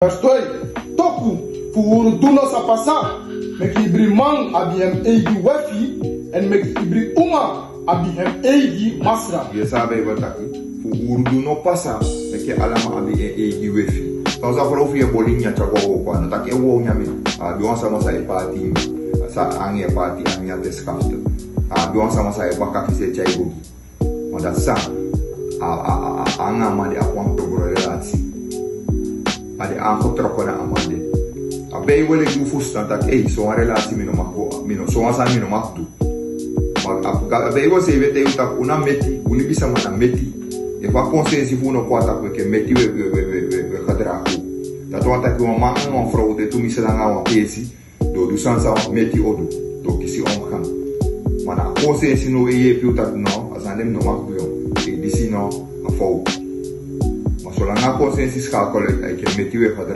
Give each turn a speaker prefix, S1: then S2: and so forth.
S1: Estoy toku voor doen sa pasa. Mek ibri man abi hem egi wefi en mek ibri uma abi hem egi masra.
S2: Je sabe wat taki. Voor doen no pasa. Mek alama abi egi wefi. Então já falou que bolinha chegou o ano, tá que eu vou nyame. A doença mas aí party, essa angue party angue descafta. A doença mas aí baka fise chaigo. Manda sa a anga mali a quanto relati. Ade anko troco na amande. A bem wele du fusta tak so uma relati mino mako mino so asa mino maktu. A bem você vê tem una meti, unibisa mana meti. E fa consciência fu no kwata porque meti we kadraku. Tato ata ki uma manga fraude tu mi selanga wa pesi do sansa meti odu do kisi onkan. Mana consciência no e piu tak no asandem no makbu yo. E disi no a fou. Mas solanga consciência ska kole ai que meti we